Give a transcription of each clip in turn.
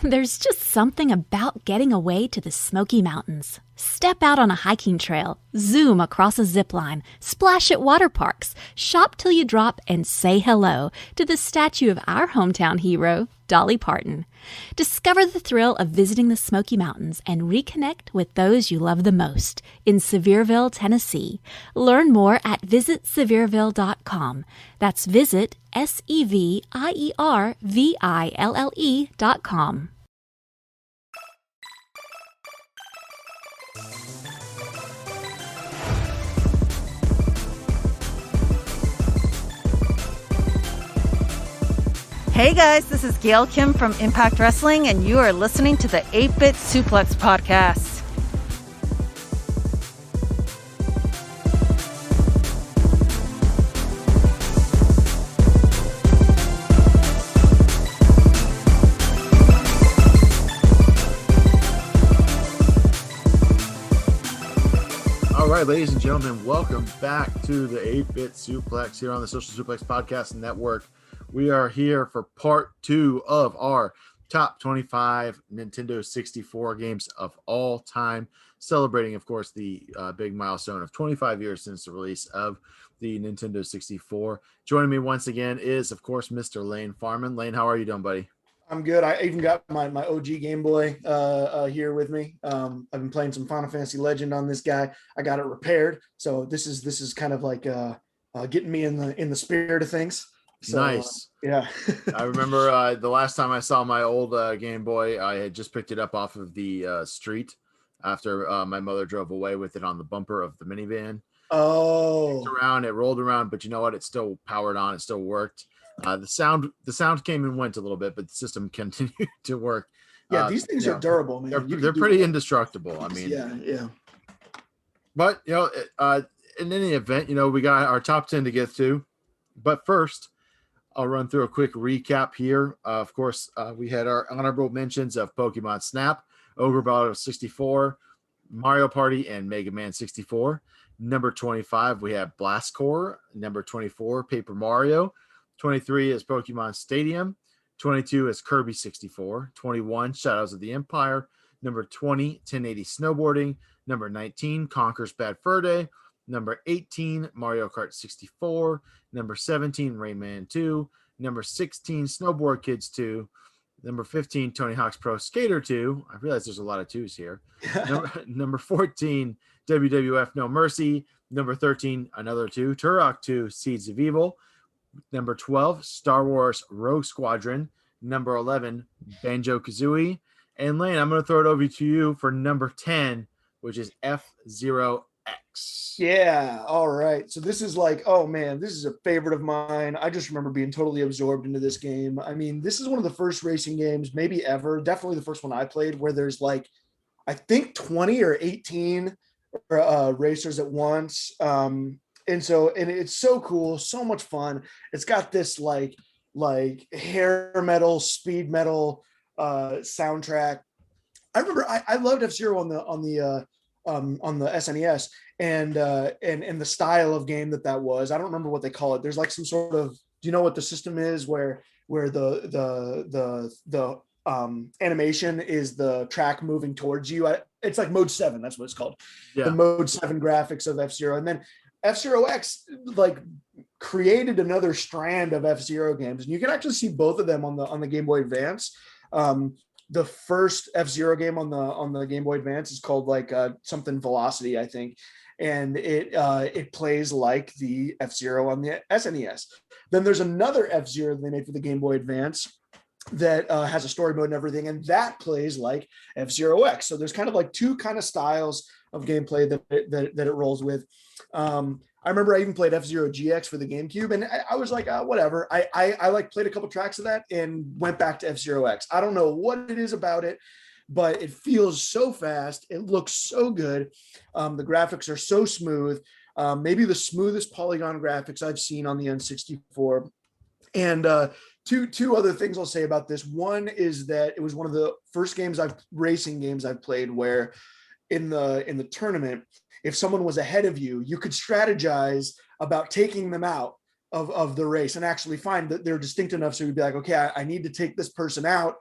There's just something about getting away to the Smoky Mountains. Step out on a hiking trail, zoom across a zip line, splash at water parks, shop till you drop, and say hello to the statue of our hometown hero, Dolly Parton. Discover the thrill of visiting the Smoky Mountains and reconnect with those you love the most in Sevierville, Tennessee. Learn more at visitsevierville.com. That's visit SEVIERVILLE.com. Hey guys, this is Gail Kim from Impact Wrestling, and you are listening to the 8-Bit Suplex Podcast. All right, ladies and gentlemen, welcome back to the 8-Bit Suplex here on the Social Suplex Podcast Network. We are here for part 2 of our top 25 Nintendo 64 games of all time, celebrating, of course, the big milestone of 25 years since the release of the Nintendo 64. Joining me once again is, of course, Mr. Layne Farmen. Layne, how are you doing, buddy? I'm good. I even got my OG Game Boy here with me. I've been playing some Final Fantasy Legend on this guy. I got it repaired, so this is kind of like getting me in the spirit of things. So, nice. Yeah. I remember the last time I saw my old Game Boy, I had just picked it up off of the street after my mother drove away with it on the bumper of the minivan. Oh. It rolled around, but you know what? It still powered on. It still worked. The sound came and went a little bit, but the system continued to work. Yeah, these things are durable, man. They're pretty indestructible. I mean, yeah. But in any event, we got our top 10 to get to. But first, I'll run through a quick recap here. Of course, we had our honorable mentions of Pokemon Snap, Ogre Battle 64, Mario Party, and Mega Man 64. Number 25, we have Blast Corps. Number 24, Paper Mario. 23 is Pokemon Stadium. 22 is Kirby 64. 21, Shadows of the Empire. Number 20, 1080 Snowboarding. Number 19, Conker's Bad Fur Day. Number 18, Mario Kart 64. Number 17, Rayman 2. Number 16, Snowboard Kids 2. Number 15, Tony Hawk's Pro Skater 2. I realize there's a lot of 2s here. Number 14, WWF No Mercy. Number 13, another 2, Turok 2, Seeds of Evil. Number 12, Star Wars Rogue Squadron. Number 11, Banjo-Kazooie. And Layne, I'm going to throw it over to you for number 10, which is F-Zero X. Yeah. All right. So this is like, oh man, this is a favorite of mine. I just remember being totally absorbed into this game. I mean, this is one of the first racing games, maybe ever, definitely the first one I played, where there's like, I think 20 or 18 racers at once. And it's so cool, so much fun. It's got this like hair metal, speed metal soundtrack. I remember I loved F-Zero on the SNES and the style of game that was. I don't remember what they call it. There's like some sort of, do you know what the system is where the animation is the track moving towards you? It's like mode 7. That's what it's called. Yeah. The mode 7 graphics of F-Zero. And then F-Zero X like created another strand of F-Zero games, and you can actually see both of them on the Game Boy Advance. The first F-Zero game on the Game Boy Advance is called like something Velocity, I think, and it plays like the F-Zero on the SNES. Then there's another F-Zero they made for the Game Boy Advance that has a story mode and everything, and that plays like F-Zero X. So there's kind of like two kind of styles of gameplay that it rolls with. I remember I even played F-Zero GX for the GameCube, and I was like, whatever. I like played a couple tracks of that and went back to F-Zero X. I don't know what it is about it, but it feels so fast. It looks so good. The graphics are so smooth. Maybe the smoothest polygon graphics I've seen on the N64. And two other things I'll say about this. One is that it was one of the first racing games I've played where in the tournament, if someone was ahead of you, you could strategize about taking them out of the race and actually find that they're distinct enough. So you'd be like, okay, I need to take this person out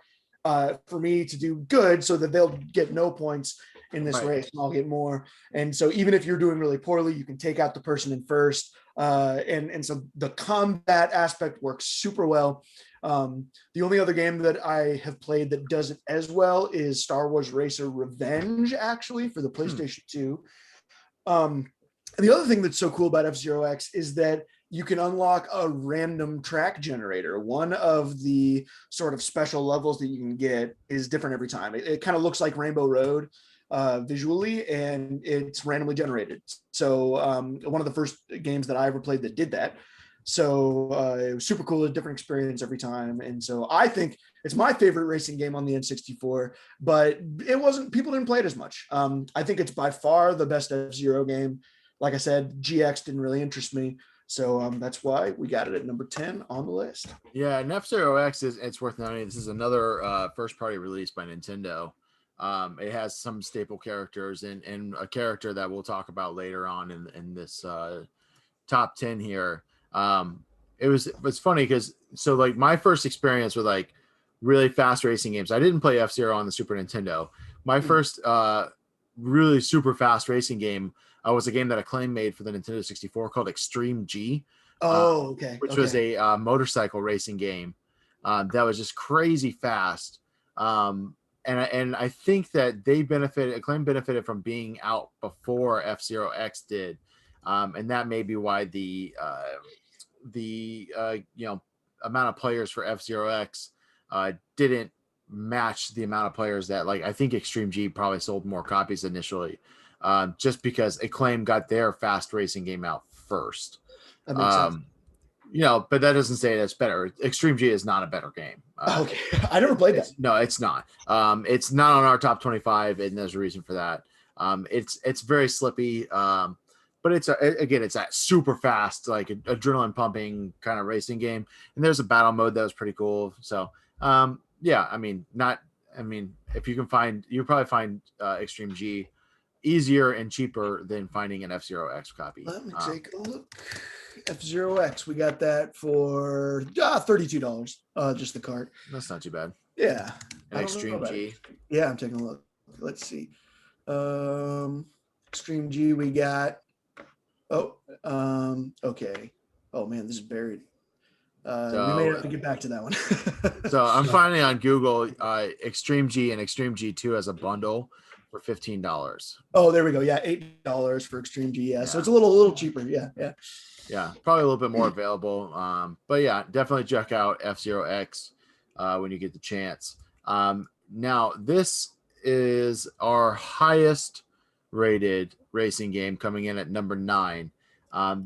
for me to do good so that they'll get no points in this Right. race and I'll get more. And so even if you're doing really poorly, you can take out the person in first. And so the combat aspect works super well. The only other game that I have played that does it as well is Star Wars Racer Revenge, actually, for the PlayStation 2. And the other thing that's so cool about F-Zero X is that you can unlock a random track generator. One of the sort of special levels that you can get is different every time. It kind of looks like Rainbow Road visually, and it's randomly generated. So one of the first games that I ever played that did that. So it was super cool, a different experience every time. And so I think it's my favorite racing game on the N64, but it wasn't, people didn't play it as much. I think it's by far the best F-Zero game. Like I said, GX didn't really interest me. So that's why we got it at number 10 on the list. Yeah, and F-Zero X it's worth noting. This is another first party release by Nintendo. It has some staple characters and a character that we'll talk about later on in this top 10 here. It's funny because so like my first experience with like really fast racing games, I didn't play F-Zero on the Super Nintendo. My first really super fast racing game was a game that Acclaim made for the Nintendo 64 called Extreme G. Which was a motorcycle racing game that was just crazy fast. And I think that Acclaim benefited from being out before F-Zero X did. And that may be why the amount of players for F-Zero X didn't match the amount of players that, like, I think Extreme G probably sold more copies initially, just because Acclaim got their fast racing game out first. That makes sense. But that doesn't say that's better. Extreme G is not a better game. Okay, I never played that. No, it's not. It's not on our top 25, and there's a reason for that. It's very slippy, but it's that super fast, like adrenaline pumping kind of racing game. And there's a battle mode that was pretty cool. So, if you can find, you'll probably find Extreme G easier and cheaper than finding an F-Zero X copy. Let me take a look. F-Zero X, we got that for $32, just the cart. That's not too bad. Yeah. Extreme G. Yeah, I'm taking a look. Let's see. Extreme G, we got. Okay. Oh man, this is buried. We may have to get back to that one. So I'm finding on Google Extreme G and Extreme G2 as a bundle for $15. Oh, there we go. Yeah, $8 for Extreme G. Yeah, so it's a little cheaper. Yeah, probably a little bit more available. But yeah, definitely check out F-Zero X when you get the chance. Now this is our highest rated racing game, coming in at number 9.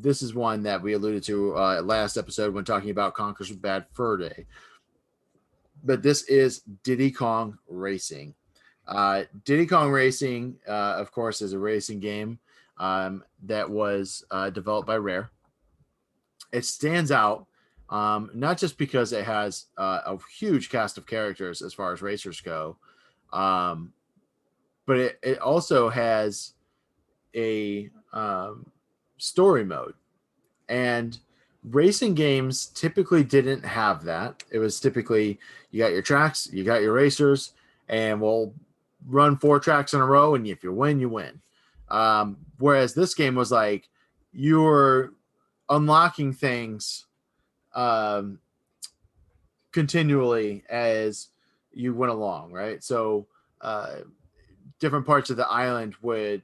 This is one that we alluded to last episode when talking about Conker's Bad Fur Day. But this is Diddy Kong Racing. Diddy Kong Racing, of course, is a racing game that was developed by Rare. It stands out not just because it has a huge cast of characters as far as racers go, but it also has a story mode. And racing games typically didn't have that. It was typically you got your tracks, you got your racers, and we'll run 4 tracks in a row, and if you win, you win. Whereas this game was like you're unlocking things continually as you went along, right? So different parts of the island would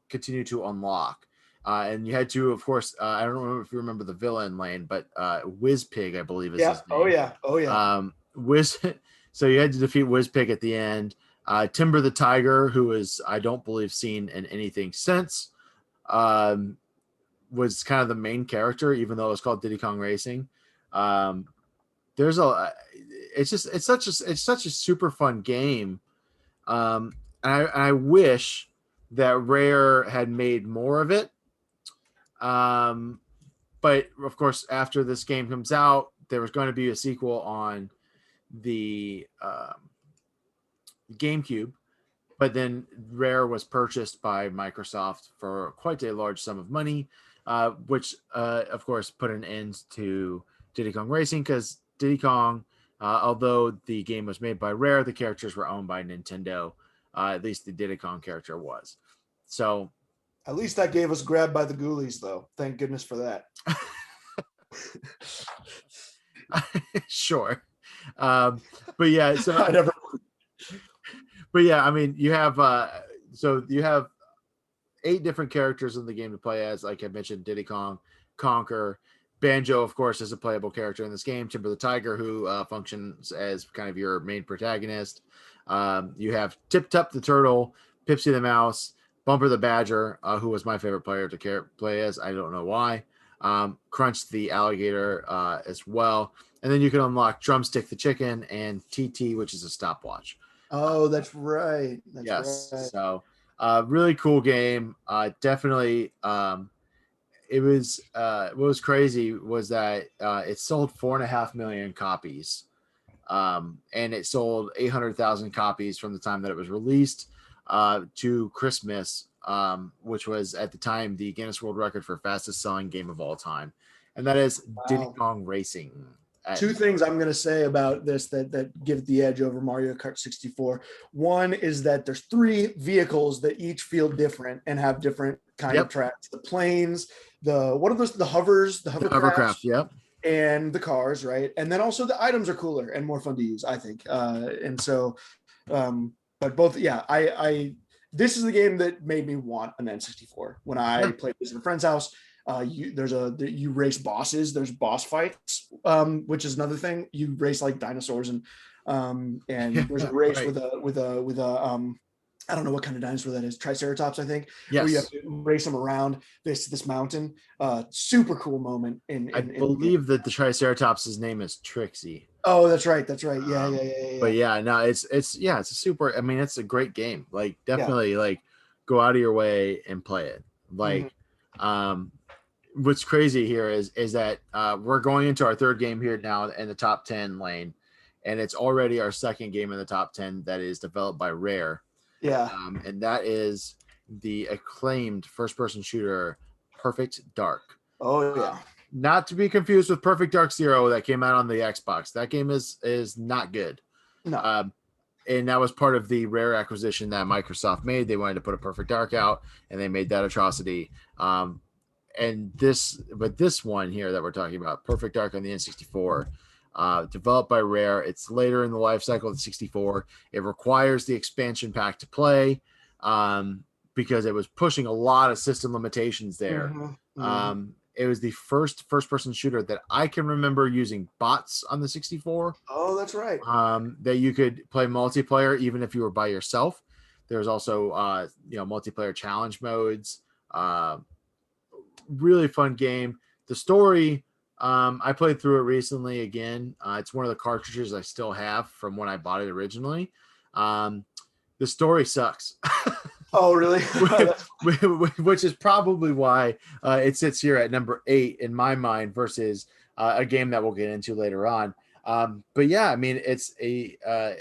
continue to unlock. And you had to, of course, I don't know if you remember the villain, Layne, but Whizpig, I believe is his name. Oh yeah. So you had to defeat Whizpig at the end. Timber the Tiger, who is, I don't believe, seen in anything since, was kind of the main character, even though it's called Diddy Kong Racing. It's such a super fun game. I wish that Rare had made more of it. But of course, after this game comes out, there was going to be a sequel on the GameCube, but then Rare was purchased by Microsoft for quite a large sum of money, which of course put an end to Diddy Kong Racing, because Diddy Kong Although the game was made by Rare, the characters were owned by Nintendo. At least the Diddy Kong character was. So at least that gave us Grabbed by the Ghoulies, though. Thank goodness for that. Sure. But yeah, so I never. but yeah, I mean, you have 8 different characters in the game to play as. Like I mentioned, Diddy Kong, Conker, Banjo, of course, is a playable character in this game. Timber the Tiger, who functions as kind of your main protagonist. You have Tip Tup the Turtle, Pipsy the Mouse, Bumper the Badger, who was my favorite player to play as. I don't know why. Crunch the Alligator as well. And then you can unlock Drumstick the Chicken and TT, which is a stopwatch. Oh, that's right. Yes. Right. So really cool game. Definitely. It was what was crazy was that it sold 4.5 million copies. And it sold 800,000 copies from the time that it was released to Christmas, which was at the time the Guinness World Record for fastest selling game of all time. And that is Diddy Kong Racing. Two things I'm going to say about this that give it the edge over Mario Kart 64. One is that there's 3 vehicles that each feel different and have different kind of tracks. The planes, what are those? The hovers, the hovercraft, yep. And the cars, right? And then also the items are cooler and more fun to use, I think. And so, but both, yeah, this is the game that made me want an N64 when I played this in a friend's house. You race bosses. There's boss fights, which is another thing. You race like dinosaurs, and there's a race with a I don't know what kind of dinosaur that is. Triceratops, I think. Yes. Where you have to race them around this mountain. Super cool moment. I believe that the Triceratops' name is Trixie. Oh, that's right. Yeah. But yeah, no, it's a super. I mean, it's a great game. Like, definitely, like, go out of your way and play it. Like, what's crazy here is that we're going into our 3rd game here now in the top 10 lane, and it's already our 2nd game in the top 10 that is developed by Rare. Yeah. And that is the acclaimed first-person shooter Perfect Dark. Oh yeah. Not to be confused with Perfect Dark Zero that came out on the Xbox. That game is not good. No. And that was part of the Rare acquisition that Microsoft made. They wanted to put a Perfect Dark out, and they made that atrocity. And this one here that we're talking about, Perfect Dark on the N64, developed by Rare. It's later in the life cycle of the 64. It requires the expansion pack to play because it was pushing a lot of system limitations there. It was the first-person shooter that I can remember using bots on the 64. Oh, that's right. That you could play multiplayer even if you were by yourself. There's also multiplayer challenge modes. Really fun game. The story, I played through it recently again. It's one of the cartridges I still have from when I bought it originally. The story sucks. Oh, really? Which is probably why it sits here at number 8 in my mind versus a game that we'll get into later on. But yeah, I mean, it's a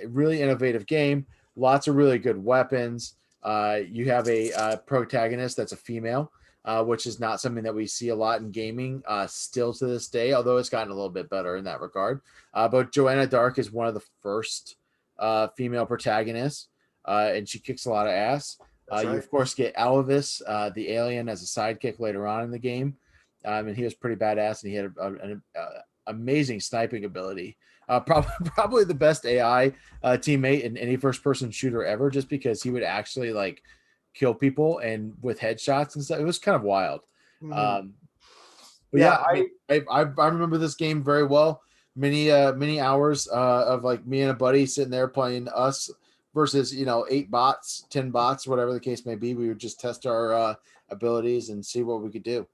really innovative game. Lots of really good weapons. You have a protagonist that's a female, which is not something that we see a lot in gaming still to this day, although it's gotten a little bit better in that regard. But Joanna Dark is one of the first female protagonists, and she kicks a lot of ass. You, of course, get Alvis, the alien, as a sidekick later on in the game. And he was pretty badass, and he had an amazing sniping ability. Probably the best AI teammate in any first-person shooter ever, just because he would actually, like, kill people and with headshots and stuff. It was kind of wild. But yeah, I remember this game very well. Many hours of, like, me and a buddy sitting there playing us versus 8 bots, 10 bots, whatever the case may be. We would just test our abilities and see what we could do.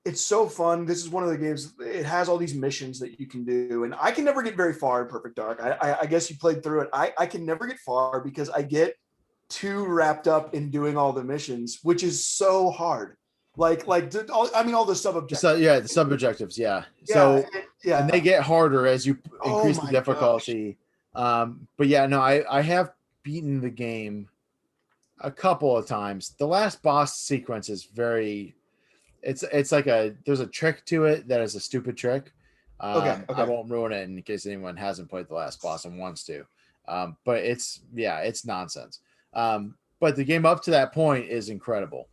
It's so fun. This is one of the games. It has all these missions that you can do, and I can never get very far in Perfect Dark. I guess you played through it. I can never get far because I get too wrapped up in doing all the missions, which is so hard. All the sub objectives. So yeah, the sub objectives. Yeah. So yeah, and they get harder as you increase the difficulty. But yeah, no, I have beaten the game a couple of times. The last boss sequence is very. It's like there's a trick to it that is a stupid trick. I won't ruin it in case anyone hasn't played the last boss and wants to. But it's nonsense. But the game up to that point is incredible.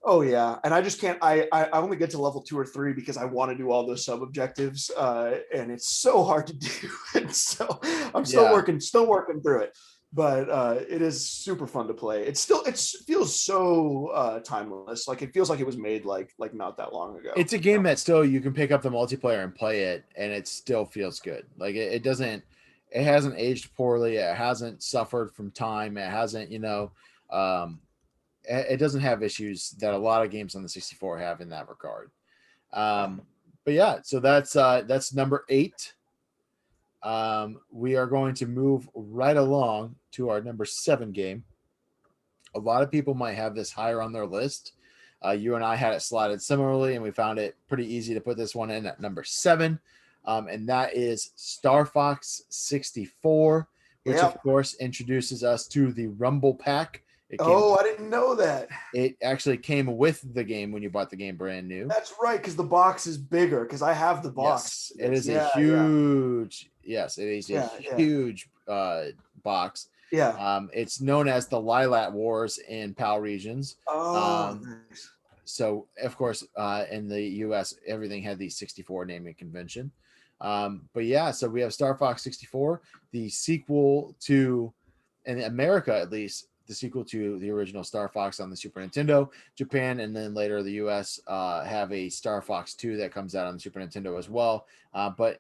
Oh yeah, and I just can't. I only get to level 2 or 3 because I want to do all those sub objectives, and it's so hard to do. And so I'm still working through it. But it is super fun to play. It feels so timeless. Like it feels like it was made like not that long ago. It's a game that still you can pick up the multiplayer and play it, and it still feels good. Like it doesn't. It hasn't aged poorly. It hasn't suffered from time. It hasn't, it doesn't have issues that a lot of games on the 64 have in that regard. But yeah, so that's number 8. We are going to move right along to our number 7 game. A lot of people might have this higher on their list. You and I had it slotted similarly, and we found it pretty easy to put this one in at number 7. And that is Star Fox 64, which of course introduces us to the Rumble Pack. I didn't know that. It actually came with the game when you bought the game brand new. That's right, because the box is bigger, because I have the box. Yes, it is a huge, huge box. Yeah. It's known as the Lilat Wars in PAL regions. Nice. So, of course, in the U.S., everything had the 64 naming convention. But yeah, so we have Star Fox 64, the sequel to, in America at least, the sequel to the original Star Fox on the Super Nintendo. Japan and then later the US have a Star Fox 2 that comes out on the Super Nintendo as well. But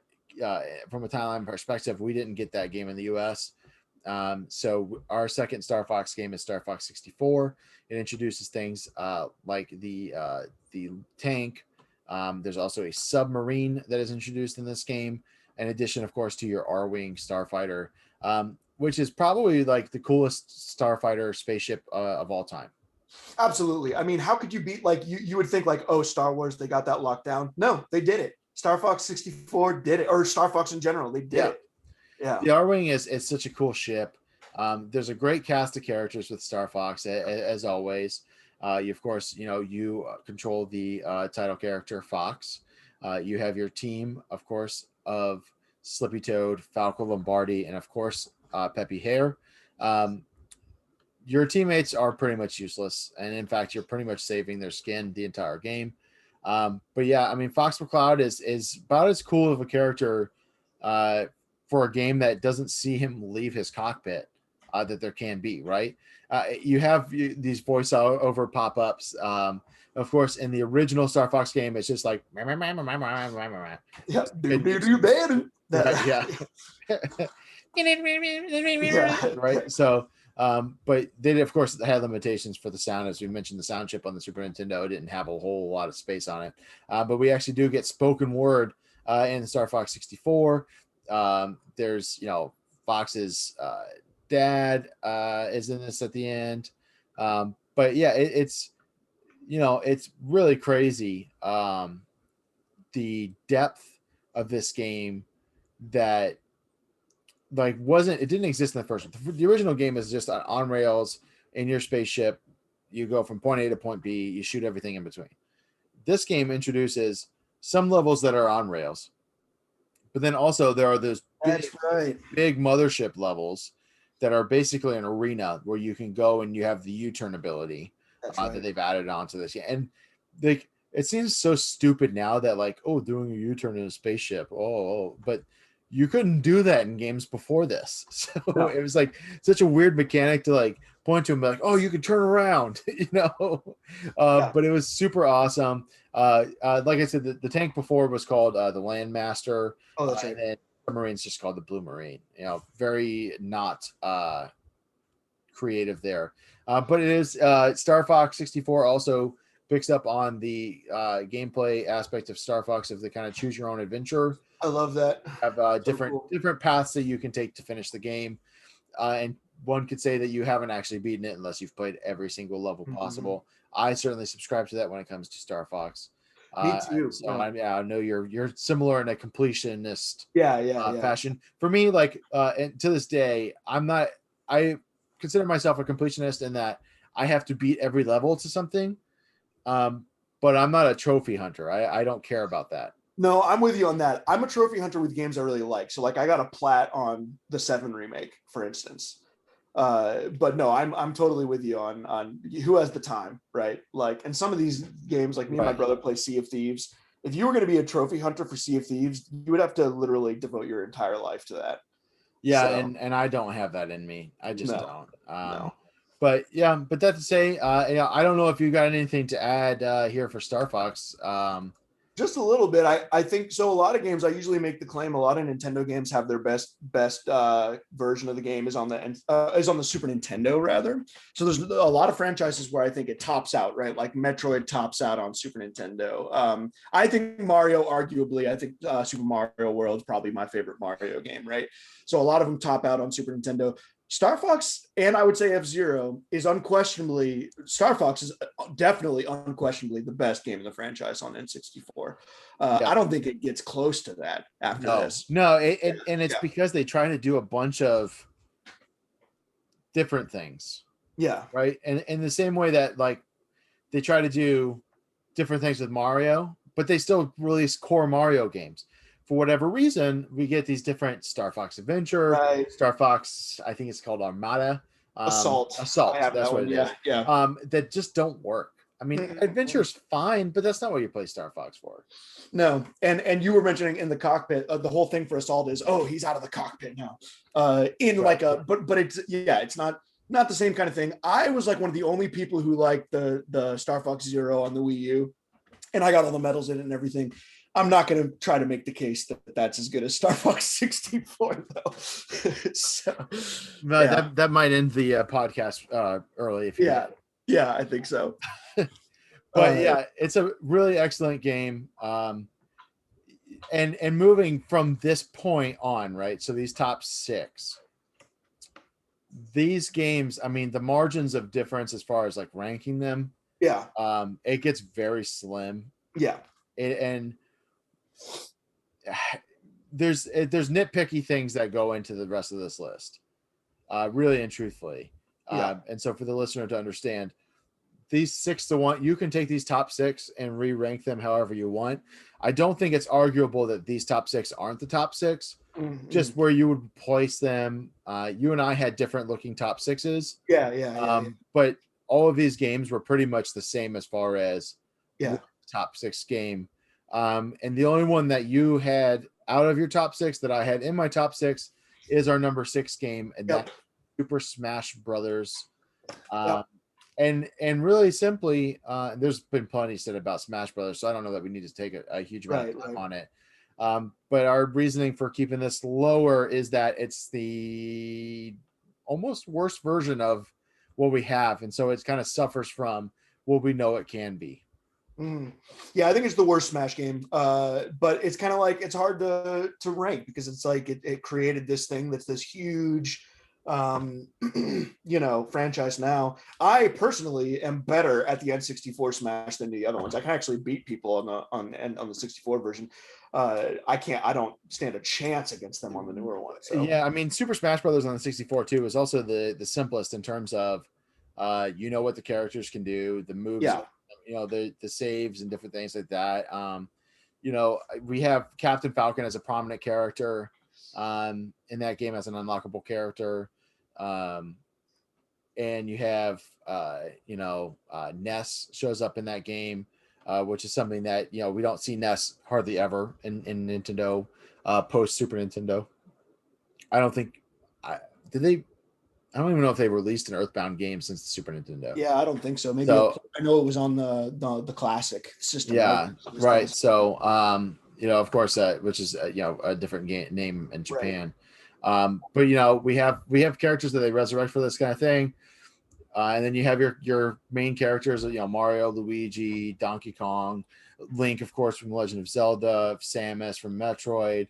from a timeline perspective, we didn't get that game in the US. So our second Star Fox game is Star Fox 64. It introduces things like the tank. There's also a submarine that is introduced in this game, in addition, of course, to your R-Wing starfighter, which is probably like the coolest starfighter spaceship of all time. Absolutely. I mean, how could you beat, like, you would think like, oh, Star Wars, they got that locked down. No, they did it. Star Fox 64 did it, or Star Fox in general, they did it. Yeah. The R-Wing is such a cool ship. There's a great cast of characters with Star Fox, as always. You, of course, you control the title character Fox. You have your team, of course, of Slippy Toad, Falco Lombardi, and of course, Peppy Hare. Your teammates are pretty much useless, and in fact, you're pretty much saving their skin the entire game. But yeah, I mean, Fox McCloud is about as cool of a character for a game that doesn't see him leave his cockpit that there can be, right? You have these voiceover pop-ups. Of course, in the original Star Fox game, it's just like right. So, but they of course had limitations for the sound, as we mentioned. The sound chip on the Super Nintendo didn't have a whole lot of space on it, but we actually do get spoken word in the Star Fox 64. There's Fox's dad is in this at the end, but yeah, it's really crazy the depth of this game that it didn't exist in the first one. The original game is just on rails in your spaceship. You go from point A to point B, you shoot everything in between. This game introduces some levels that are on rails, but then also there are those big mothership levels that are basically an arena where you can go and you have the U-turn ability that they've added onto this. And it seems so stupid now that doing a U-turn in a spaceship. But you couldn't do that in games before this. So it was such a weird mechanic to point to and be like, oh, you can turn around, but it was super awesome. Like I said, the tank before was called the Landmaster. Oh, that's right. And then submarine's just called the Blue Marine. Very not creative there. But it is Star Fox 64 also picks up on the gameplay aspect of Star Fox, of the kind of choose your own adventure. I love that. Have different paths that you can take to finish the game, and one could say that you haven't actually beaten it unless you've played every single level possible. I certainly subscribe to that when it comes to Star Fox. Me too. So I know you're similar in a completionist fashion. For me, and to this day, I consider myself a completionist in that I have to beat every level to something. But I'm not a trophy hunter. I don't care about that. No, I'm with you on that. I'm a trophy hunter with games I really like. So like I got a plat on the 7 remake, for instance. But no, I'm totally with you on who has the time, right? Like, and some of these games, like me and my brother play Sea of Thieves. If you were going to be a trophy hunter for Sea of Thieves, you would have to literally devote your entire life to that. Yeah, so, and I don't have that in me. I just don't. No. But yeah, but that to say, yeah, I don't know if you got anything to add here for Star Fox. Just a little bit. I think so. A lot of games, I usually make the claim. A lot of Nintendo games have their best version of the game is on the Super Nintendo rather. So there's a lot of franchises where I think it tops out, right? Like Metroid tops out on Super Nintendo. I think Mario, arguably, I think Super Mario World is probably my favorite Mario game, right? So a lot of them top out on Super Nintendo. Star Fox and I would say F-Zero is unquestionably definitely unquestionably the best game in the franchise on N64. I don't think it gets close to that after this. No, and it's because they try to do a bunch of different things. Yeah. Right. And in the same way that like they try to do different things with Mario, but they still release core Mario games. For whatever reason, we get these different Star Fox Adventure, right. Star Fox, I think it's called Armada. Assault. That's what it is. Yeah. That just don't work. I mean, Adventure's fine, but that's not what you play Star Fox for. No, and you were mentioning in the cockpit, the whole thing for Assault is, he's out of the cockpit now. But it's not the same kind of thing. I was like one of the only people who liked the Star Fox Zero on the Wii U, and I got all the medals in it and everything. I'm not going to try to make the case that that's as good as Star Fox 64, though. That might end the podcast early. If yeah, I think so. But yeah, it's a really excellent game. And moving from this point on, right? So these top 6, these games, I mean, the margins of difference as far as like ranking them, it gets very slim. Yeah, and there's nitpicky things that go into the rest of this list, really and truthfully. And so for the listener to understand, these 6-1, you can take these top 6 and re-rank them however you want. I don't think it's arguable that these top 6 aren't the top 6. Just where you would place them. You and I had different looking top 6s. But all of these games were pretty much the same as far as top 6 game. And the only one that you had out of your top 6 that I had in my top 6 is our number 6 game, and that's Super Smash Brothers. And really simply, there's been plenty said about Smash Brothers, so I don't know that we need to take a huge amount of time on it. But our reasoning for keeping this lower is that it's the almost worst version of what we have, and so it kind of suffers from what we know it can be. Yeah, I think it's the worst Smash game, but it's kind of like it's hard to rank because it's like it created this thing that's this huge franchise now. I personally am better at the N64 Smash than the other ones. I can actually beat people on the 64 version. I don't stand a chance against them on the newer one. So. Yeah, I mean, Super Smash Brothers on the 64 too is also the simplest in terms of what the characters can do, the moves, the saves and different things like that. We have Captain Falcon as a prominent character in that game as an unlockable character. And you have Ness shows up in that game, which is something that we don't see Ness hardly ever in Nintendo post Super Nintendo. I don't think I don't even know if they released an Earthbound game since the Super Nintendo. Yeah, I don't think so. Maybe I know it was on the classic system. Yeah, right. So of course, which is a different name in Japan. Right. But we have characters that they resurrect for this kind of thing, and then you have your main characters, Mario, Luigi, Donkey Kong, Link, of course, from Legend of Zelda, Samus from Metroid,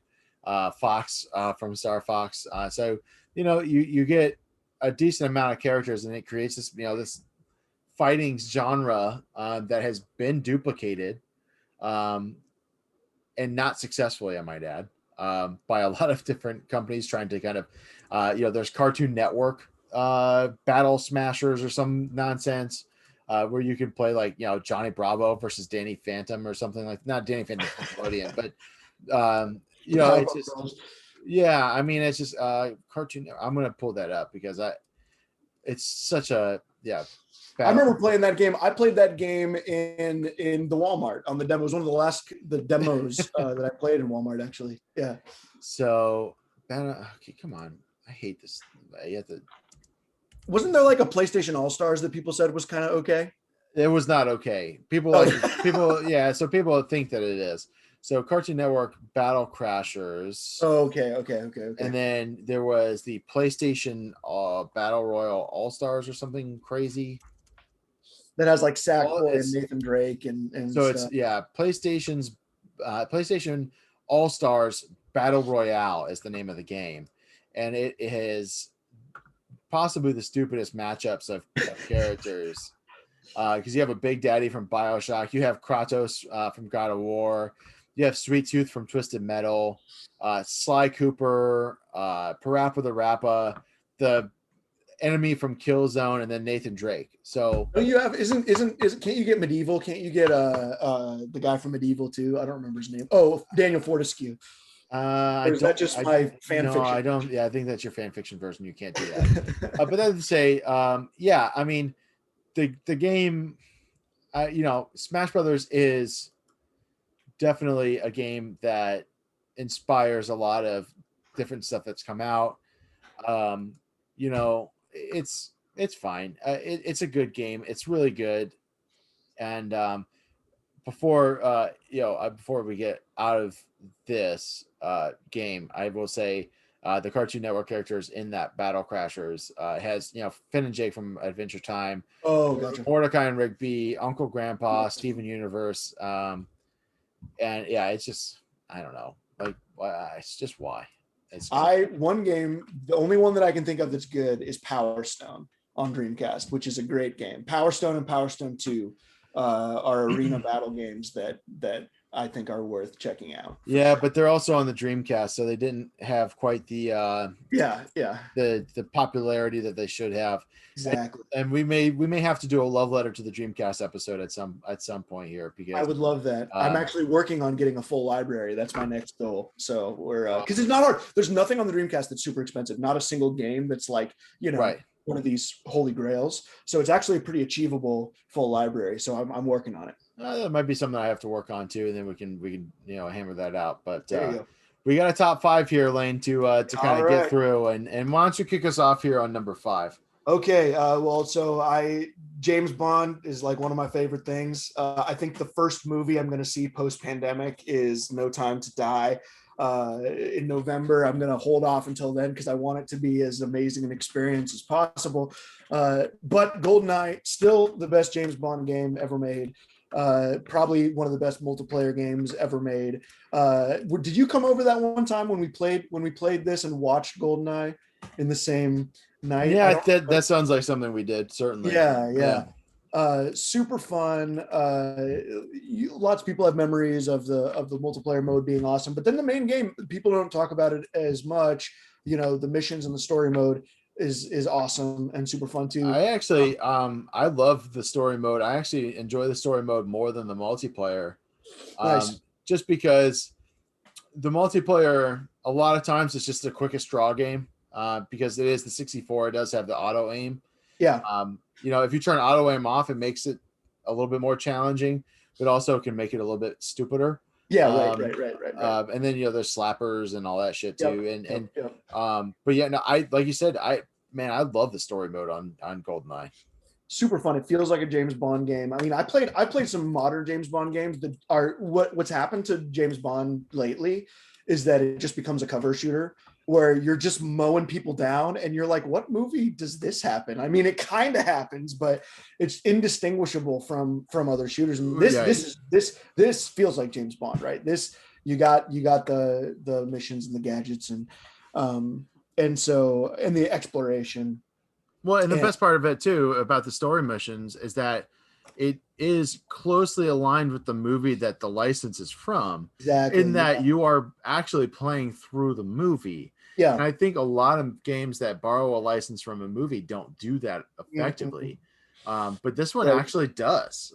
Fox from Star Fox. So you get a decent amount of characters, and it creates this this fighting genre that has been duplicated, and not successfully, I might add. By a lot of different companies trying to kind of, there's Cartoon Network Battle Smashers or some nonsense. where you can play like, Johnny Bravo versus Danny Phantom or something like, not Danny Phantom, Nickelodeon, but it's just, yeah, I mean, it's just cartoon. I'm going to pull that up because it's such a, I remember playing that game. I played that game in the Walmart on the demo. It was one of the demos that I played in Walmart, actually. Yeah. So, okay, come on. I hate this. You have to. Wasn't there like a PlayStation All-Stars that people said was kind of okay? It was not okay. People, yeah. So people think that it is. So Cartoon Network Battle Crashers. Oh, okay. And then there was the PlayStation Battle Royal All-Stars or something crazy. That has like Sackboy and Nathan Drake and so stuff. It's PlayStation All-Stars Battle Royale is the name of the game, and it has possibly the stupidest matchups of characters because you have a Big Daddy from BioShock, you have Kratos from God of War, you have Sweet Tooth from Twisted Metal, Sly Cooper, Parappa the Rappa, the enemy from Killzone, and then Nathan Drake. So you have isn't can't you get Medieval? Can't you get the guy from Medieval too? I don't remember his name. Oh, Daniel Fortescue. Or is that just my fan fiction? I don't. Yeah, I think that's your fan fiction version. You can't do that. But then to say, I mean, the game, Smash Brothers is definitely a game that inspires a lot of different stuff that's come out. It's fine. It's a good game. It's really good. And before we get out of this game, I will say the Cartoon Network characters in that Battle Crashers has Finn and Jake from Adventure Time. Oh, gotcha. Mordecai and Rigby, Uncle Grandpa, Steven Universe, and it's just I don't know, like it's just why. One game, the only one that I can think of that's good is Power Stone on Dreamcast, which is a great game. Power Stone and Power Stone 2 are arena battle games that I think are worth checking out. Yeah, but they're also on the Dreamcast, so they didn't have quite the the popularity that they should have. Exactly. And we may have to do a love letter to the Dreamcast episode at some point here, because I would love that. I'm actually working on getting a full library. That's my next goal. So we're because it's not hard. There's nothing on the Dreamcast that's super expensive. Not a single game that's like right. One of these holy grails. So it's actually a pretty achievable full library. So I'm working on it. That might be something I have to work on too, and then we can hammer that out. But there you go. We got a top 5 here, Layne, to kind of get through. And why don't you kick us off here on number 5? Okay. James Bond is like one of my favorite things. I think the first movie I'm going to see post-pandemic is No Time to Die. In November. I'm going to hold off until then because I want it to be as amazing an experience as possible. But GoldenEye, still the best James Bond game ever made. Probably one of the best multiplayer games ever made. Did you come over that one time when we played this and watched GoldenEye in the same night? Yeah, that sounds like something we did, certainly. Yeah. Super fun. Lots of people have memories of the multiplayer mode being awesome, but then the main game, people don't talk about it as much. The missions and the story mode is awesome and super fun too. I actually I love the story mode. I actually enjoy the story mode more than the multiplayer. Nice. Just because the multiplayer a lot of times it's just the quickest draw game because it is the 64. It does have the auto aim. Yeah. If you turn auto aim off, it makes it a little bit more challenging, but also can make it a little bit stupider. Yeah, right. And then there's slappers and all that shit too. Yep. But yeah, no, I like you said, I love the story mode on GoldenEye. Super fun. It feels like a James Bond game. I mean, I played some modern James Bond games that are what's happened to James Bond lately is that it just becomes a cover shooter where you're just mowing people down and you're like, what movie does this happen? I mean, it kind of happens, but it's indistinguishable from other shooters. And this feels like James Bond, right? This you got the missions and the gadgets and the exploration. Well, and the best part of it too about the story missions is that it is closely aligned with the movie that the license is from. Exactly. In that you are actually playing through the movie. Yeah. And I think a lot of games that borrow a license from a movie don't do that effectively. But this one Right. actually does.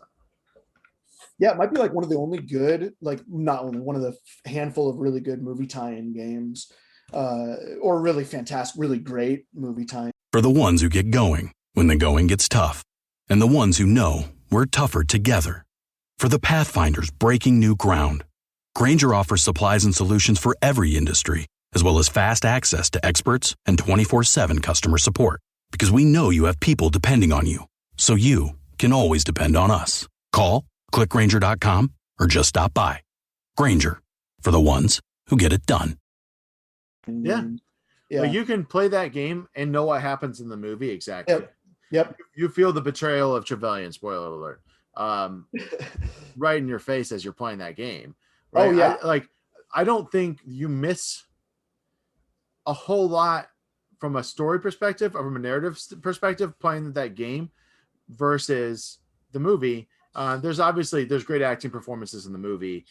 Yeah, it might be like one of the only good, like not only one of the handful of really good movie tie-in games, or really fantastic, really great movie tie-in. For the ones who get going when the going gets tough, and the ones who know we're tougher together. For the Pathfinders breaking new ground, Grainger offers supplies and solutions for every industry, as well as fast access to experts and 24/7 customer support. Because we know you have people depending on you, so you can always depend on us. Call, click Grainger.com, or just stop by. Grainger, for the ones who get it done. Yeah. Like you can play that game and know what happens in the movie exactly. Yep. You feel the betrayal of Trevelyan, spoiler alert, right in your face as you're playing that game. Right? Oh, yeah. I don't think you miss a whole lot from a story perspective or from a narrative perspective playing that game versus the movie. There's great acting performances in the movie.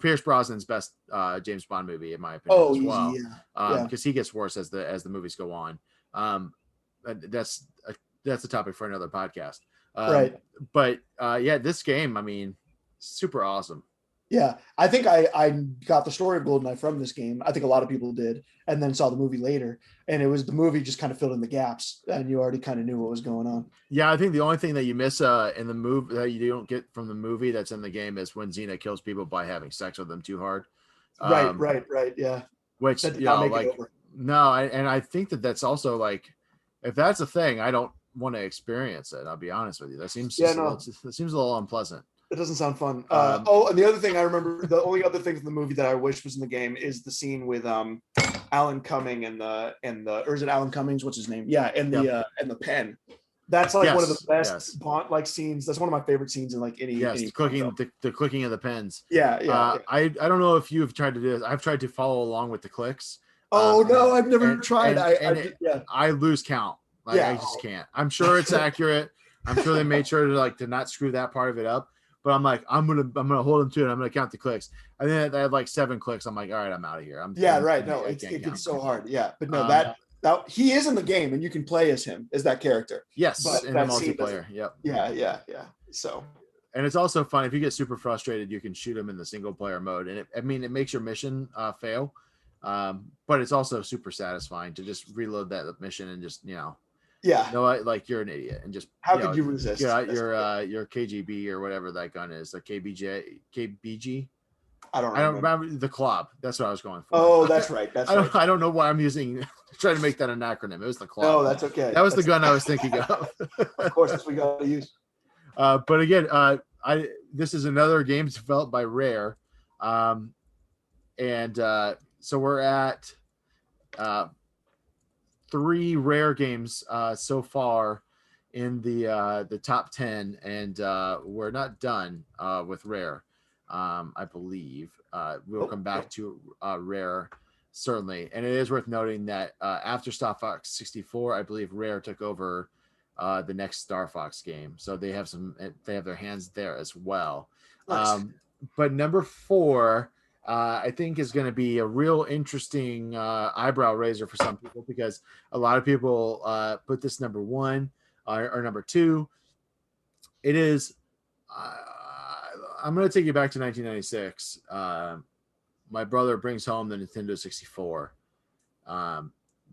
Pierce Brosnan's best James Bond movie, in my opinion, as well. Because he gets worse as the movies go on. That's a topic for another podcast. Right. But this game, I mean, super awesome. Yeah, I think I got the story of GoldenEye from this game. I think a lot of people did, and then saw the movie later. And it was the movie just kind of filled in the gaps, and you already kind of knew what was going on. Yeah, I think the only thing that you miss in the movie that you don't get from the movie that's in the game is when Xena kills people by having sex with them too hard. Right. Yeah. Which I think that's also like, if that's a thing, I don't want to experience it. I'll be honest with you. That seems that seems a little unpleasant. It doesn't sound fun. And the other thing I remember, the only other thing from the movie that I wish was in the game is the scene with Alan Cumming and or is it Alan Cummings? What's his name? Yeah, and the pen. That's like one of the best Bond like scenes. That's one of my favorite scenes in like any. Yes, any the clicking of the pens. Yeah. I don't know if you've tried to do this. I've tried to follow along with the clicks. Oh no, I've never tried. I lose count. I just can't. I'm sure it's accurate. I'm sure they made sure to not screw that part of it up. But I'm like, I'm gonna hold him to it. I'm gonna count the clicks. And then they had like 7 clicks. I'm like, all right, I'm out of here. No, it gets so hard. Yeah, but no, that he is in the game, and you can play as him as that character. Yes, in the multiplayer. Yep. Yeah. So, and it's also fun if you get super frustrated, you can shoot him in the single player mode, and it makes your mission fail, but it's also super satisfying to just reload that mission and just like you're an idiot and just how could you resist? Your KGB or whatever that gun is, the KBG. I don't remember the club. That's what I was going for. Oh, that's right. I don't know why I'm trying to make that an acronym. It was the club. No, that's okay. That was the gun I was thinking of. Of course, that's what we got to use. But again, this is another game developed by Rare, so we're at 3 Rare games so far in the top 10, and we're not done with Rare. I believe we'll come back to Rare certainly, and it is worth noting that after Star Fox 64, I believe Rare took over the next Star Fox game, so they have their hands there as well. Nice. But number 4, I think is going to be a real interesting eyebrow raiser for some people, because a lot of people put this number 1 or number 2. It is. I'm going to take you back to 1996. My brother brings home the Nintendo 64.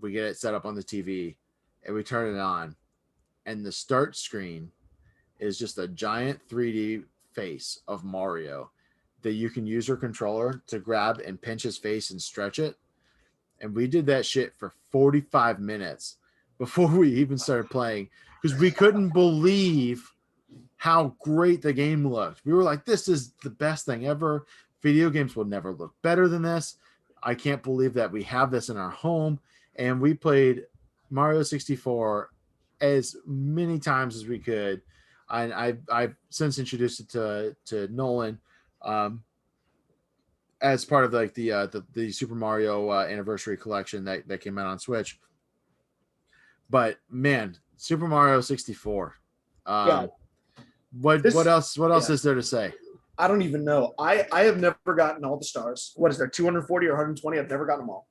We get it set up on the TV, and we turn it on, and the start screen is just a giant 3D face of Mario that you can use your controller to grab and pinch his face and stretch it. And we did that shit for 45 minutes before we even started playing, because we couldn't believe how great the game looked. We were like, this is the best thing ever. Video games will never look better than this. I can't believe that we have this in our home. And we played Mario 64 as many times as we could. And I've since introduced it to Nolan as part of like the Super Mario Anniversary Collection that came out on Switch. But man, Super Mario 64. What else is there to say? I don't even know. I have never gotten all the stars. What is there, 240 or 120? I've never gotten them all.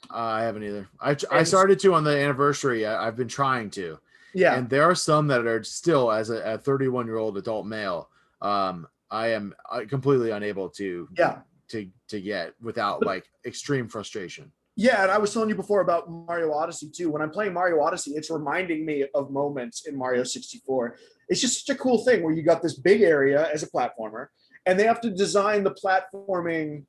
I haven't either. I started to on the anniversary. I've been trying to, Yeah. And there are some that are still, as a 31-year-old adult male, I am completely unable to get without like extreme frustration. Yeah, and I was telling you before about Mario Odyssey too. When I'm playing Mario Odyssey, it's reminding me of moments in Mario 64. It's just such a cool thing where you got this big area as a platformer, and they have to design the platforming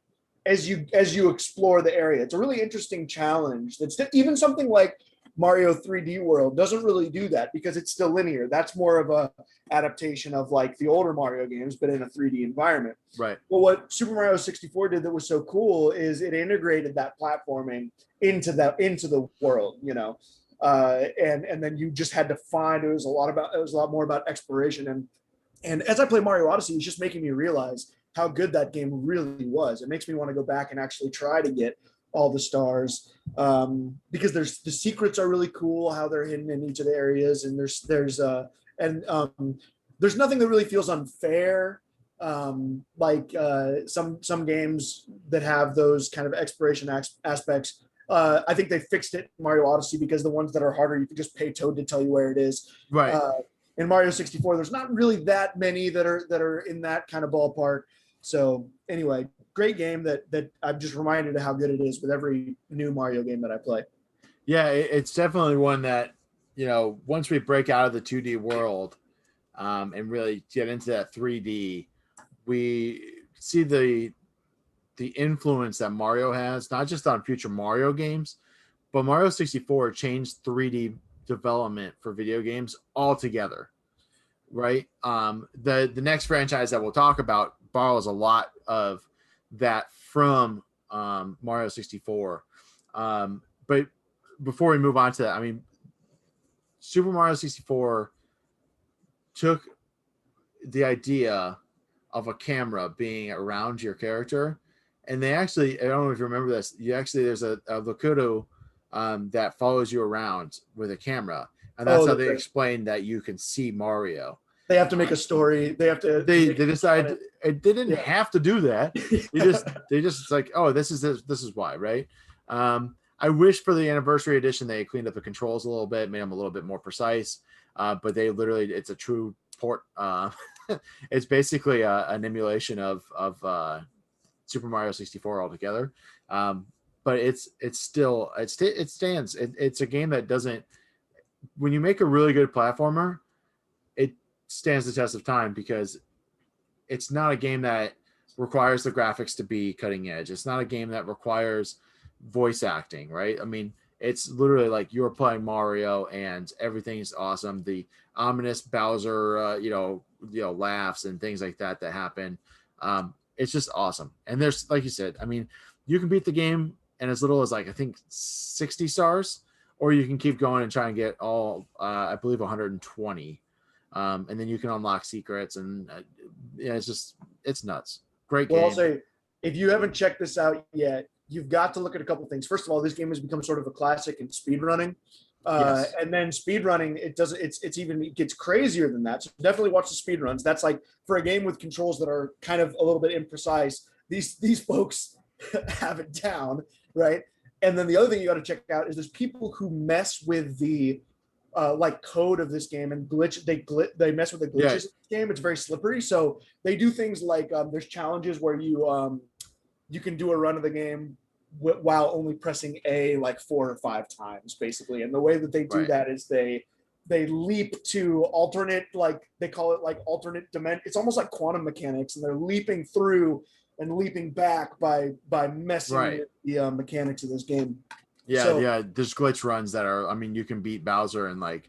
as you explore the area. It's a really interesting challenge. That's even something like Mario 3D World doesn't really do that because it's still linear. That's more of a adaptation of like the older Mario games, but in a 3D environment. Right. Well, what Super Mario 64 did that was so cool is it integrated that platforming into the world, you know, and then you just had to find. It was a lot more about exploration, and as I play Mario Odyssey, it's just making me realize how good that game really was. It makes me want to go back and actually try to get all the stars, because the secrets are really cool, how they're hidden in each of the areas, and there's nothing that really feels unfair, like some games that have those kind of exploration aspects. I think they fixed it in Mario Odyssey because the ones that are harder, you can just pay Toad to tell you where it is. Right. In Mario 64, there's not really that many that are in that kind of ballpark. So anyway, great game that I'm just reminded of how good it is with every new Mario game that I play. Yeah, it's definitely one that, you know, once we break out of the 2D world, and really get into that 3D, we see the influence that Mario has, not just on future Mario games, but Mario 64 changed 3D development for video games altogether. Right. The next franchise that we'll talk about borrows a lot of that from Mario 64. But before we move on to that, I mean, Super Mario 64 took the idea of a camera being around your character, and they actually, I don't know if you remember this, there's a Locuto that follows you around with a camera, and that's how they explain that you can see Mario. They have to make a story. They have to. They decide they didn't have to do that. They just it's like, oh, this is why, right? I wish for the anniversary edition they cleaned up the controls a little bit, made them a little bit more precise. But they literally, it's a true port. It's basically an emulation of Super Mario 64 altogether. But it stands. It's a game that doesn't. When you make a really good platformer, it stands the test of time because it's not a game that requires the graphics to be cutting edge. It's not a game that requires voice acting, right? I mean, it's literally like you're playing Mario and everything's awesome. The ominous Bowser, laughs and things like that happen. It's just awesome. And there's, like you said, I mean, you can beat the game in as little as like, I think 60 stars, or you can keep going and try and get all, I believe 120. And then you can unlock secrets, and it's nuts. Great game. Well, I'll say, if you haven't checked this out yet, you've got to look at a couple things. First of all, this game has become sort of a classic in speedrunning. Yes. And then speedrunning, it gets crazier than that. So definitely watch the speedruns. That's like, for a game with controls that are kind of a little bit imprecise, these folks have it down, right? And then the other thing you got to check out is there's people who mess with the like code of this game and they mess with the glitches of this game. It's very slippery. So they do things like there's challenges where you can do a run of the game while only pressing A like 4 or 5 times, basically. And the way that they do that is they leap to alternate, like they call it like alternate dimension. It's almost like quantum mechanics, and they're leaping through and leaping back by messing with the mechanics of this game. Yeah, there's glitch runs that are, I mean, you can beat Bowser in like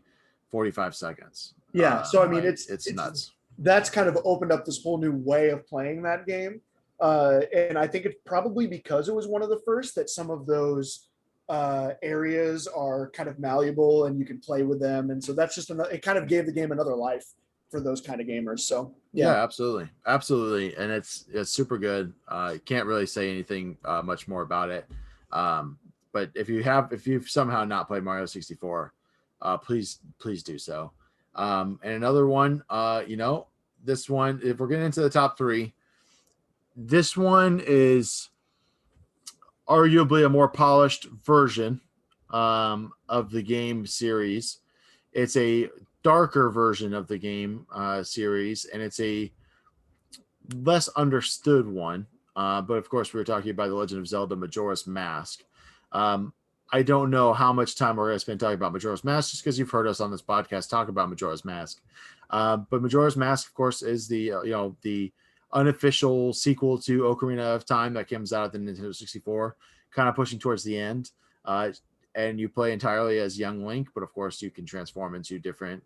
45 seconds. Yeah, so I mean, it's nuts. That's kind of opened up this whole new way of playing that game. And I think it's probably because it was one of the first that some of those areas are kind of malleable and you can play with them. And so that's just it kind of gave the game another life for those kind of gamers. So yeah, absolutely. And it's super good. Can't really say anything much more about it. But if you've somehow not played Mario 64, please do so. And another one, this one, if we're getting into the top 3, this one is arguably a more polished version of the game series. It's a darker version of the game series, and it's a less understood one. But of course, we were talking about The Legend of Zelda Majora's Mask. I don't know how much time we're going to spend talking about Majora's Mask, just because you've heard us on this podcast talk about Majora's Mask. But Majora's Mask, of course, is the the unofficial sequel to Ocarina of Time that comes out at the Nintendo 64, kind of pushing towards the end. And you play entirely as young Link, but of course you can transform into different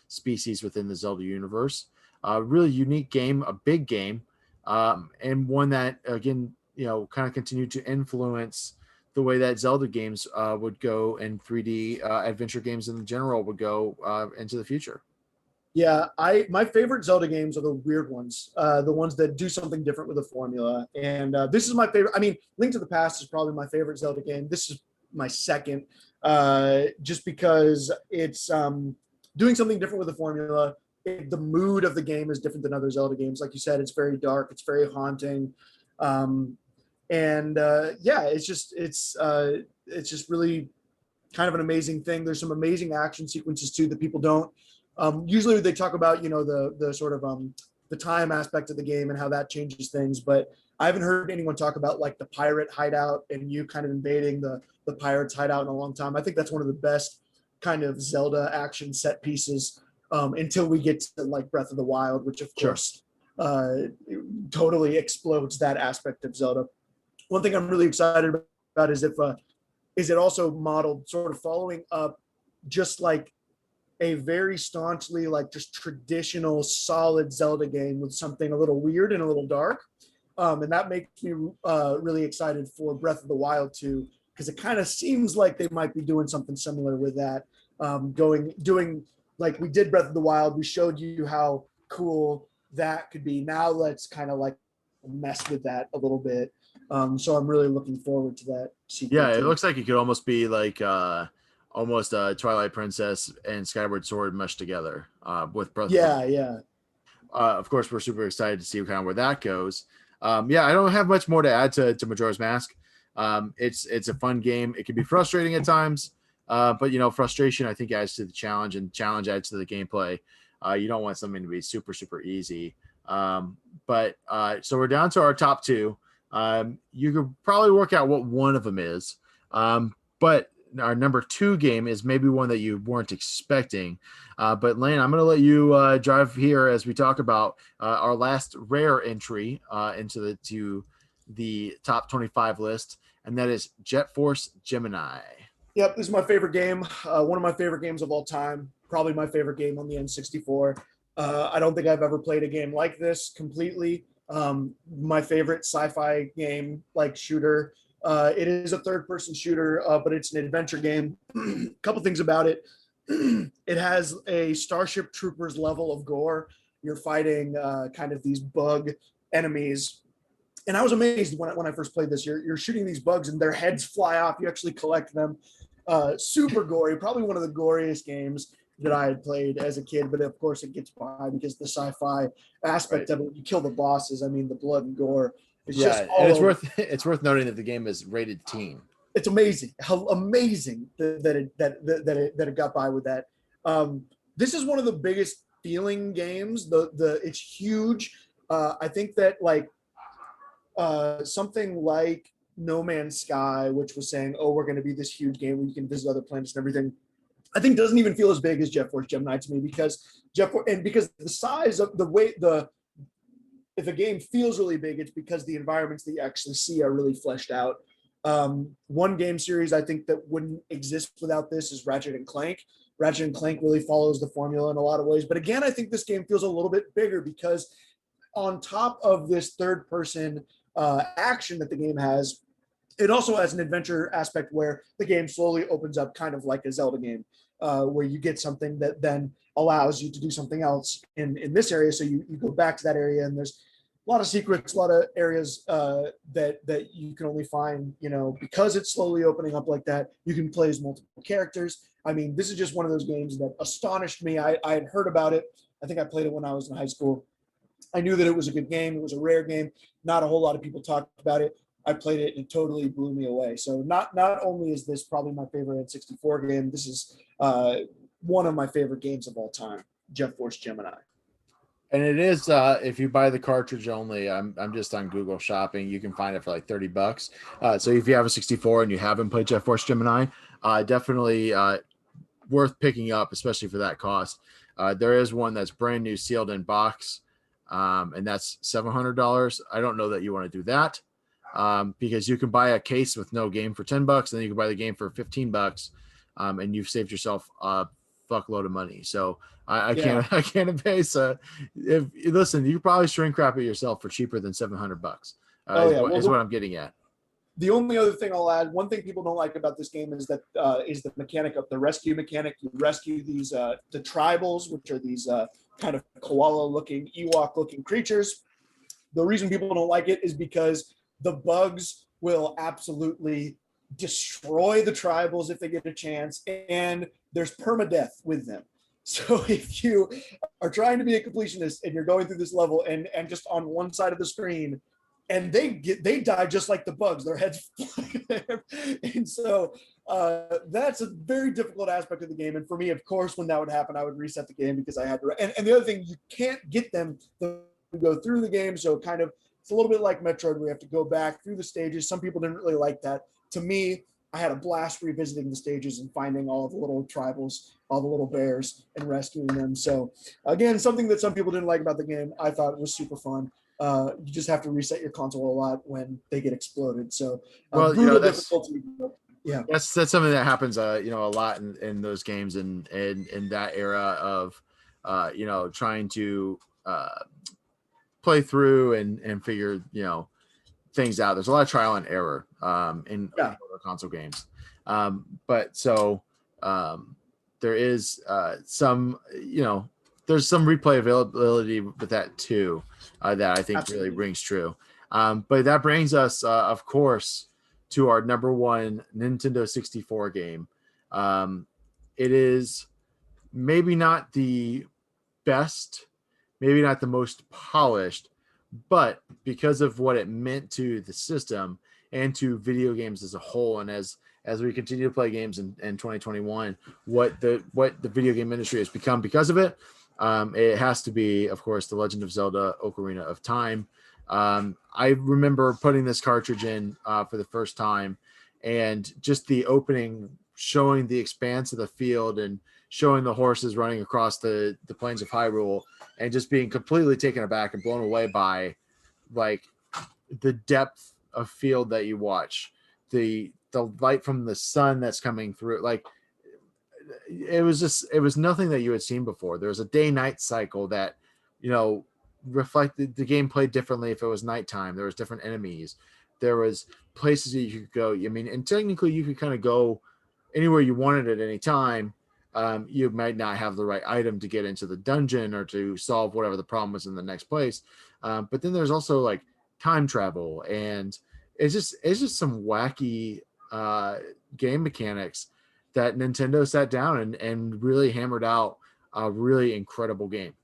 species within the Zelda universe. Really unique game, a big game, and one that, again, kind of continued to influence the way that Zelda games would go, and 3D adventure games in general would go into the future. Yeah, my favorite Zelda games are the weird ones, the ones that do something different with the formula. And this is my favorite. I mean, Link to the Past is probably my favorite Zelda game. This is my second, just because it's doing something different with the formula. The mood of the game is different than other Zelda games. Like you said, it's very dark. It's very haunting. It's just really kind of an amazing thing. There's some amazing action sequences too that people don't. Usually they talk about, the sort of the time aspect of the game and how that changes things, but I haven't heard anyone talk about like the pirate hideout and you kind of invading the pirates hideout in a long time. I think that's one of the best kind of Zelda action set pieces until we get to like Breath of the Wild, which of course totally explodes that aspect of Zelda. One thing I'm really excited about is it also modeled sort of following up just like a very staunchly like just traditional solid Zelda game with something a little weird and a little dark. And that makes me really excited for Breath of the Wild 2, because it kind of seems like they might be doing something similar with that. Doing like we did Breath of the Wild, we showed you how cool that could be. Now let's kind of like mess with that a little bit. So I'm really looking forward to that sequel. Yeah, it looks like it could almost be like almost Twilight Princess and Skyward Sword meshed together with Breath of the Wild. Yeah. Of course, we're super excited to see kind of where that goes. I don't have much more to add to Majora's Mask. It's a fun game. It can be frustrating at times, but frustration, I think, adds to the challenge, and challenge adds to the gameplay. You don't want something to be super, super easy. So we're down to our top two. You could probably work out what one of them is. But our number two game is maybe one that you weren't expecting. But Layne, I'm going to let you drive here as we talk about our last rare entry into the top 25 list, and that is Jet Force Gemini. Yep, this is my favorite game. One of my favorite games of all time. Probably my favorite game on the N64. I don't think I've ever played a game like this completely. My favorite sci-fi game, like shooter. It is a third-person shooter, but it's an adventure game. A couple things about it. It has a Starship Troopers level of gore. You're fighting kind of these bug enemies. And I was amazed when I first played this. You're shooting these bugs and their heads fly off. You actually collect them. Super gory, probably one of the goriest games that I had played as a kid. But of course it gets by because the sci-fi aspect of it, you kill the bosses. I mean, the blood and gore. It's it's worth noting that the game is rated teen. It's amazing, how amazing that it got by with that. This is one of the biggest feeling games. It's huge. I think that like something like No Man's Sky, which was saying, "Oh, we're going to be this huge game where you can visit other planets and everything," I think doesn't even feel as big as Jet Force Gemini to me, because because the size of the way if a game feels really big, it's because the environments that you actually see are really fleshed out. One game series I think that wouldn't exist without this is Ratchet and Clank. Ratchet and Clank really follows the formula in a lot of ways. But again, I think this game feels a little bit bigger because on top of this third-person action that the game has, it also has an adventure aspect where the game slowly opens up kind of like a Zelda game, where you get something that then allows you to do something else in this area. So you go back to that area, and there's a lot of secrets, a lot of areas that you can only find, because it's slowly opening up like that. You can play as multiple characters. I mean, this is just one of those games that astonished me. I had heard about it. I think I played it when I was in high school. I knew that it was a good game. It was a rare game. Not a whole lot of people talked about it. I played it and it totally blew me away. So not only is this probably my favorite N64 game, this is one of my favorite games of all time, Jet Force Gemini. And it is, if you buy the cartridge only, I'm just on Google Shopping. You can find it for like $30. So if you have a 64 and you haven't played Jet Force Gemini, definitely worth picking up, especially for that cost. There is one that's brand new, sealed in box, and that's $700. I don't know that you want to do that, because you can buy a case with no game for $10, and then you can buy the game for $15, and you've saved yourself a fuckload of money. So I can't pay. So if listen, you probably shrink wrap it yourself for cheaper than $700. Is what I'm getting at. The only other thing I'll add, one thing people don't like about this game is that is the mechanic of the rescue mechanic. You rescue these the tribals, which are these kind of koala-looking, Ewok-looking creatures. The reason people don't like it is because the bugs will absolutely destroy the tribals if they get a chance, and there's permadeath with them. So if you are trying to be a completionist and you're going through this level and just on one side of the screen, and they die just like the bugs, their heads fly there. And so that's a very difficult aspect of the game. And for me, of course, when that would happen, I would reset the game because I had to. And the other thing, you can't get them to go through the game. So it's a little bit like Metroid, where you have to go back through the stages. Some people didn't really like that. To me, I had a blast revisiting the stages and finding all the little tribals, all the little bears, and rescuing them. So again, something that some people didn't like about the game, I thought was super fun. You just have to reset your console a lot when they get exploded. So difficulty. Yeah, that's something that happens, a lot in those games and in that era of, trying to play through and figure, things out. There's a lot of trial and error in other console games. But there is some, there's some replay availability with that too, that I think Absolutely. Really rings true. But that brings us, of course, to our number one Nintendo 64 game. It is maybe not the best, maybe not the most polished, but because of what it meant to the system and to video games as a whole, and as we continue to play games in 2021, what the video game industry has become because of it, it has to be, of course, The Legend of Zelda: Ocarina of Time. I remember putting this cartridge in for the first time, and just the opening, showing the expanse of the field and showing the horses running across the plains of Hyrule, and just being completely taken aback and blown away by like the depth of field that you watch, the light from the sun that's coming through. Like it was nothing that you had seen before. There was a day-night cycle that, reflected the game played differently if it was nighttime. There was different enemies. There was places that you could go. I mean, and technically you could kind of go anywhere you wanted at any time. You might not have the right item to get into the dungeon or to solve whatever the problem was in the next place. But then there's also like time travel, and it's just some wacky game mechanics that Nintendo sat down and really hammered out a really incredible game.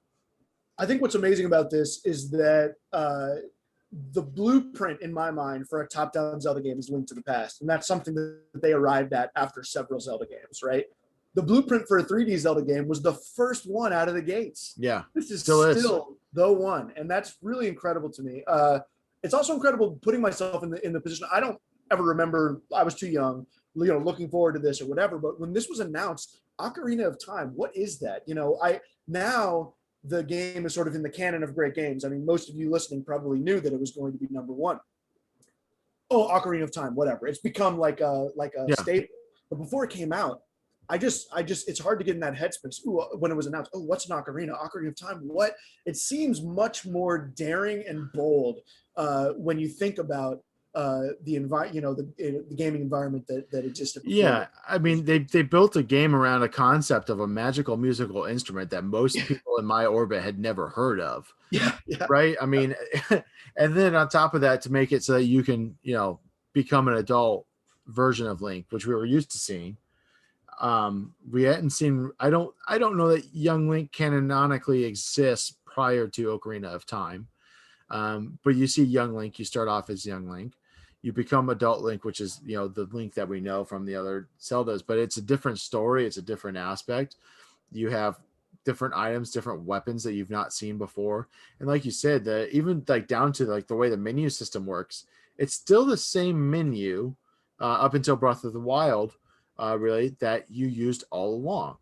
I think what's amazing about this is that the blueprint in my mind for a top-down Zelda game is Link to the Past. And that's something that they arrived at after several Zelda games, right? The blueprint for a 3D Zelda game was the first one out of the gates. Yeah. This is still the one. And that's really incredible to me. It's also incredible putting myself in the position. I don't ever remember, I was too young, looking forward to this or whatever. But when this was announced, Ocarina of Time, what is that? Now the game is sort of in the canon of great games. I mean, most of you listening probably knew that it was going to be number one. Oh, Ocarina of Time, whatever. It's become like a staple. But before it came out, I just, it's hard to get in that headspace. Ooh, when it was announced, oh, what's an Ocarina? Ocarina of Time, what? It seems much more daring and bold when you think about the gaming environment that existed before. Yeah, I mean, they built a game around a concept of a magical musical instrument that most people in my orbit had never heard of. Yeah. Right? I mean, and then on top of that, to make it so that you can, become an adult version of Link, which we were used to seeing. We hadn't seen, I don't know that young Link canonically exists prior to Ocarina of Time. But you see young Link, you start off as young Link, you become adult Link, which is, the Link that we know from the other Zeldas, but it's a different story. It's a different aspect. You have different items, different weapons that you've not seen before. And like you said, even like down to like the way the menu system works, it's still the same menu up until Breath of the Wild, really, that you used all along.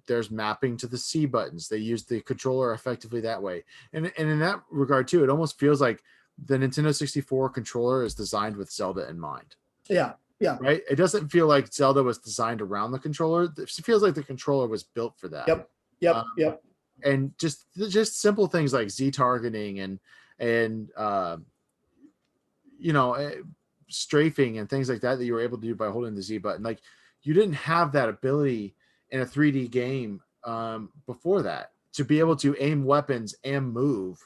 There's mapping to the C buttons. They use the controller effectively that way. And in that regard too, it almost feels like the Nintendo 64 controller is designed with Zelda in mind. Yeah. Yeah. Right. It doesn't feel like Zelda was designed around the controller. It feels like the controller was built for that. Yep. And just simple things like Z targeting and strafing and things like that you were able to do by holding the Z button. Like you didn't have that ability in a 3D game before that to be able to aim weapons and move.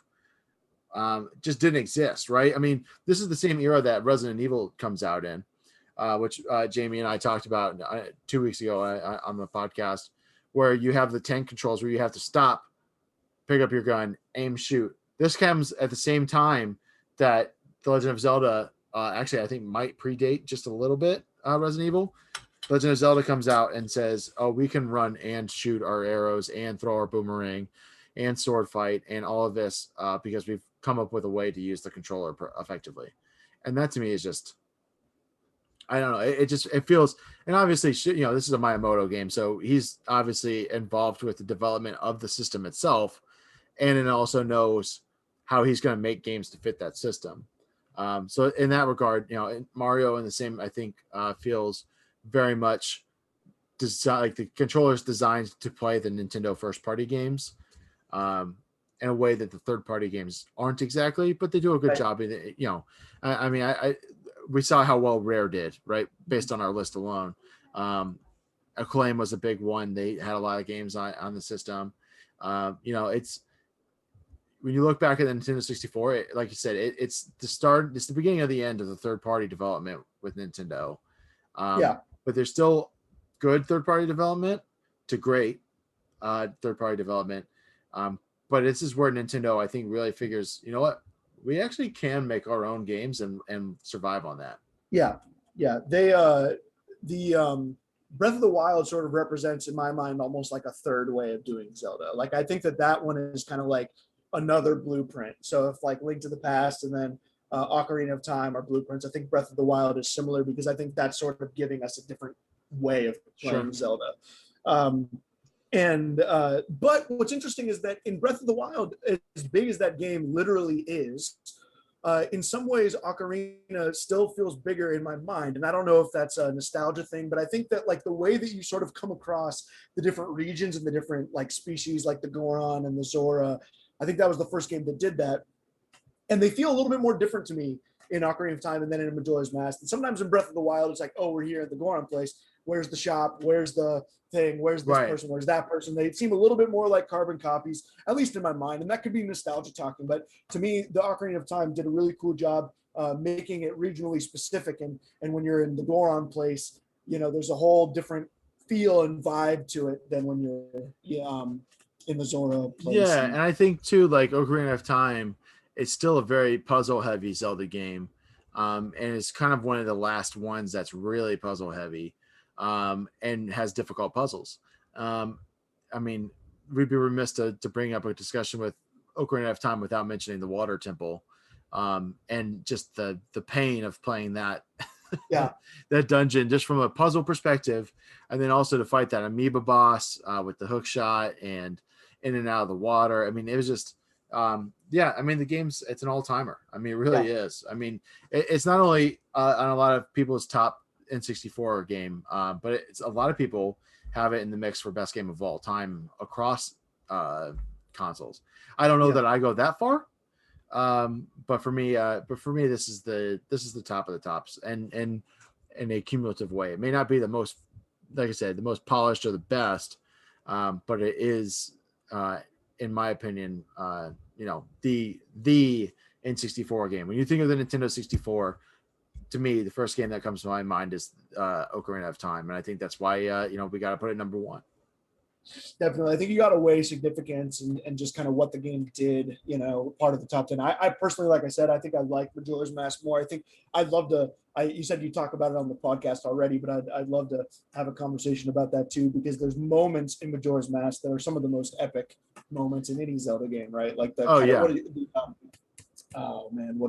Just didn't exist, right? I mean, this is the same era that Resident Evil comes out in, which Jamie and I talked about 2 weeks ago on the podcast, where you have the tank controls where you have to stop, pick up your gun, aim, shoot. This comes at the same time that The Legend of Zelda, actually, I think might predate just a little bit Resident Evil. Legend of Zelda comes out and says, oh, we can run and shoot our arrows and throw our boomerang and sword fight and all of this because we've come up with a way to use the controller effectively. And that to me is just, I don't know. It feels, and obviously, this is a Miyamoto game, so he's obviously involved with the development of the system itself, and it also knows how he's going to make games to fit that system. So in that regard, Mario in the same, I think, feels very much like the controller is designed to play the Nintendo first party games in a way that the third party games aren't exactly, but they do a good job. We saw how well Rare did, right? Based on our list alone. Acclaim was a big one. They had a lot of games on the system. It's, when you look back at the Nintendo 64, like you said, it's the beginning of the end of the third party development with Nintendo. But there's still good third party development to great third party development. But this is where Nintendo, I think, really figures, you know what, we actually can make our own games and survive on that. Yeah. They the Breath of the Wild sort of represents, in my mind, almost like a third way of doing Zelda. Like I think that one is kind of like another blueprint. So if like Link to the Past and then Ocarina of Time are blueprints, I think Breath of the Wild is similar because I think that's sort of giving us a different way of playing Zelda. But what's interesting is that in Breath of the Wild, as big as that game literally is, in some ways Ocarina still feels bigger in my mind. And I don't know if that's a nostalgia thing, but I think that like the way that you sort of come across the different regions and the different like species, like the Goron and the Zora, I think that was the first game that did that. And they feel a little bit more different to me in Ocarina of Time and then in Majora's Mask. And sometimes in Breath of the Wild, it's like, oh, we're here at the Goron place. Where's the shop? Where's the thing? Where's this person? Where's that person? They seem a little bit more like carbon copies, at least in my mind. And that could be nostalgia talking. But to me, the Ocarina of Time did a really cool job making it regionally specific. And when you're in the Goron place, there's a whole different feel and vibe to it than when you're in the Zora place. Yeah, and I think too, like Ocarina of Time, it's still a very puzzle heavy Zelda game. And it's kind of one of the last ones that's really puzzle heavy. And has difficult puzzles. I mean, we'd be remiss to bring up a discussion with Ocarina of Time without mentioning the Water Temple, and just the pain of playing that that dungeon just from a puzzle perspective, and then also to fight that amoeba boss with the hook shot and in and out of the water. I mean, it was just I mean, the game's, it's an all-timer. I mean, it really is. I mean, it's not only on a lot of people's top N64 game, but it's a lot of people have it in the mix for best game of all time across consoles. I don't know that I go that far, but for me, this is the top of the tops, and in a cumulative way. It may not be the most, like I said, the most polished or the best, but it is, in my opinion, the N64 game. When you think of the Nintendo 64, to me, the first game that comes to my mind is Ocarina of Time, and I think that's why we got to put it number one. Definitely. I think you got to weigh significance and just kind of what the game did, part of the top 10. I personally, like I said, I think I like Majora's Mask more. I think I'd love to, you said you talk about it on the podcast already, but I'd love to have a conversation about that too, because there's moments in Majora's Mask that are some of the most epic moments in any Zelda game, right? Like what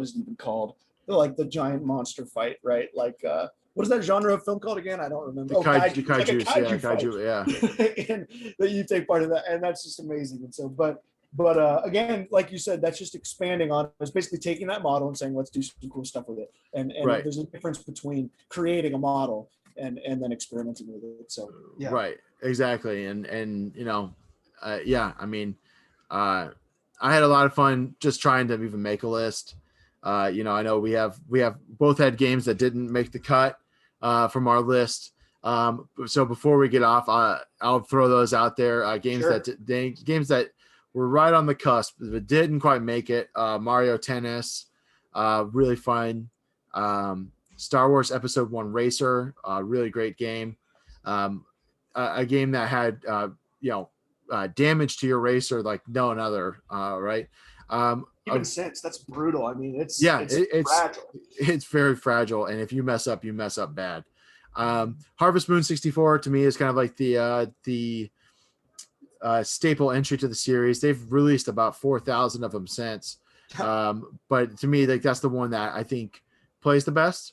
is it even called? Like the giant monster fight, right? Like, what is that genre of film called again? I don't remember. Kaiju, yeah. And that you take part in that, and that's just amazing. And so, but again, like you said, that's just expanding on. It's basically taking that model and saying, let's do some cool stuff with it. And right. There's a difference between creating a model and then experimenting with it. So yeah, right, exactly. And I mean, I had a lot of fun just trying to even make a list. I know we have both had games that didn't make the cut from our list. So before we get off, I'll throw those out there. Games Sure. Games that were right on the cusp but didn't quite make it. Mario Tennis, really fun. Star Wars Episode 1 Racer, really great game. A game that had damage to your racer like no another. Right. Even since that's brutal. I mean, it's fragile. It's very fragile, and if you mess up bad. Harvest Moon 64 to me is kind of like the staple entry to the series. They've released about 4,000 of them since, but to me, like that's the one that I think plays the best.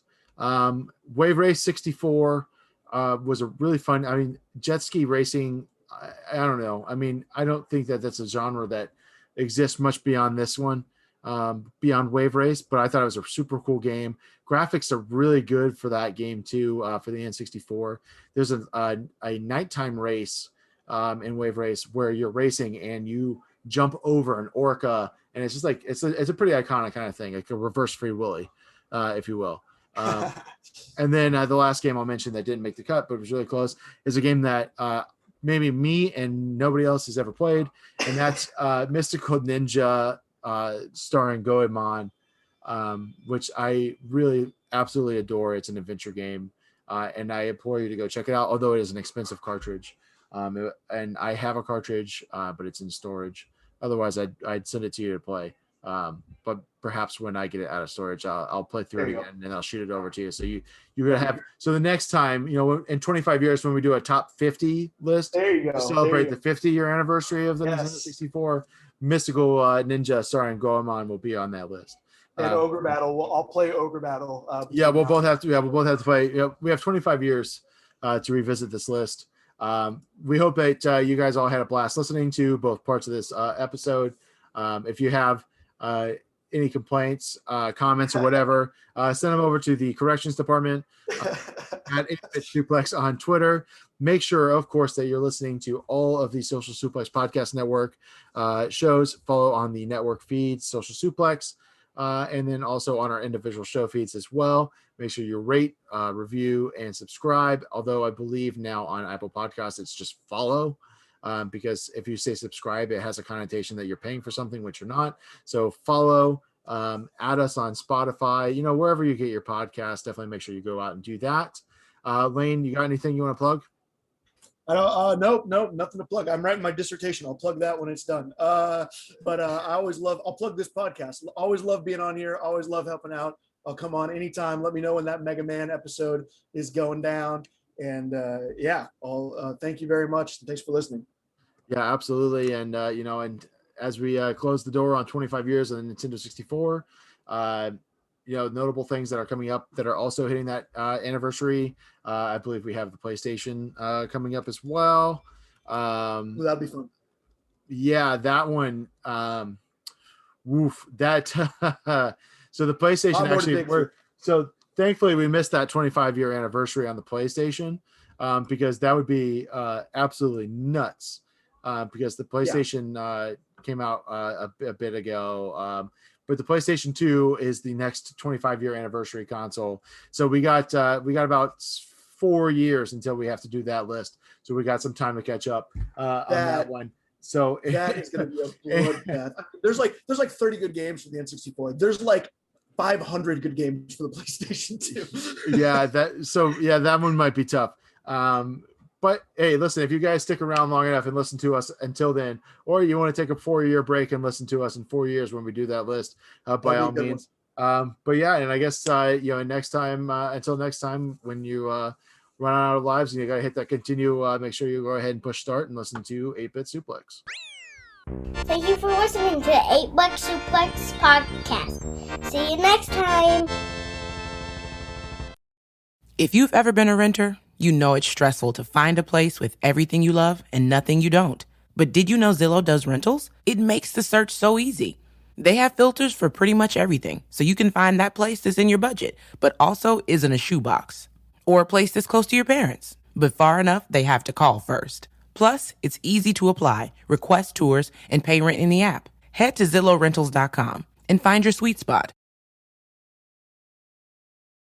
Wave Race 64 was a really fun. I mean, jet ski racing. I don't know. I mean, I don't think that that's a genre that exists much beyond this one, beyond Wave Race, but I thought it was a super cool game. Graphics are really good for that game too, for the N64. There's a nighttime race in Wave Race where you're racing and you jump over an orca, and it's just like it's a pretty iconic kind of thing, like a reverse Free Willy, if you will. And then the last game I'll mention that didn't make the cut but was really close is a game that maybe me and nobody else has ever played, and that's Mystical Ninja starring Goemon, which I really absolutely adore. It's an adventure game, and I implore you to go check it out, although it is an expensive cartridge. And I have a cartridge, but it's in storage. Otherwise, I'd send it to you to play. But perhaps when I get it out of storage, I'll play through it again and I'll shoot it over to you. So you're gonna have. So the next time, in 25 years when we do a top 50 list, there you go. To celebrate the 50-year anniversary of the Nintendo 64, Mystical Ninja starring Goemon will be on that list. And Ogre Battle. I'll play Ogre Battle. We'll both have to play. We have 25 years to revisit this list. We hope that you guys all had a blast listening to both parts of this episode. If you have any complaints, comments, or whatever, send them over to the corrections department at Suplex on Twitter. Make sure, of course, that you're listening to all of the Social Suplex Podcast Network shows. Follow on the network feeds, Social Suplex, and then also on our individual show feeds as well. Make sure you rate, review, and subscribe. Although I believe now on Apple Podcasts, it's just follow. Because if you say subscribe, it has a connotation that you're paying for something, which you're not. So follow, add us on Spotify, wherever you get your podcast. Definitely make sure you go out and do that. Layne, you got anything you want to plug? Nope, nothing to plug. I'm writing my dissertation. I'll plug that when it's done. But I'll plug this podcast. Always love being on here. Always love helping out. I'll come on anytime. Let me know when that Mega Man episode is going down. And I'll thank you very much. Thanks for listening. Yeah, absolutely. And, and as we close the door on 25 years of the Nintendo 64, notable things that are coming up that are also hitting that anniversary. I believe we have the PlayStation coming up as well. That'd be fun. Yeah, that one. That so the PlayStation actually thankfully we missed that 25-year anniversary on the PlayStation, because that would be absolutely nuts, because the PlayStation came out a bit ago, but the PlayStation 2 is the next 25-year anniversary console. So we got about 4 years until we have to do that list. So we got some time to catch up on that one. So that is going to be a bloodbath. There's like 30 good games for the N64. There's like 500 good games for the PlayStation 2. that one might be tough. But hey, listen, if you guys stick around long enough and listen to us until then, or you want to take a 4-year break and listen to us in 4 years when we do that list, by all means. But yeah, and I guess, next time, until next time, when you run out of lives and you got to hit that continue, make sure you go ahead and push start and listen to 8-Bit Suplex. Thank you for listening to the 8-Bit Suplex podcast. See you next time. If you've ever been a renter, you know it's stressful to find a place with everything you love and nothing you don't. But did you know Zillow does rentals? It makes the search so easy. They have filters for pretty much everything, so you can find that place that's in your budget, but also isn't a shoebox. Or a place that's close to your parents, but far enough they have to call first. Plus, it's easy to apply, request tours, and pay rent in the app. Head to ZillowRentals.com and find your sweet spot.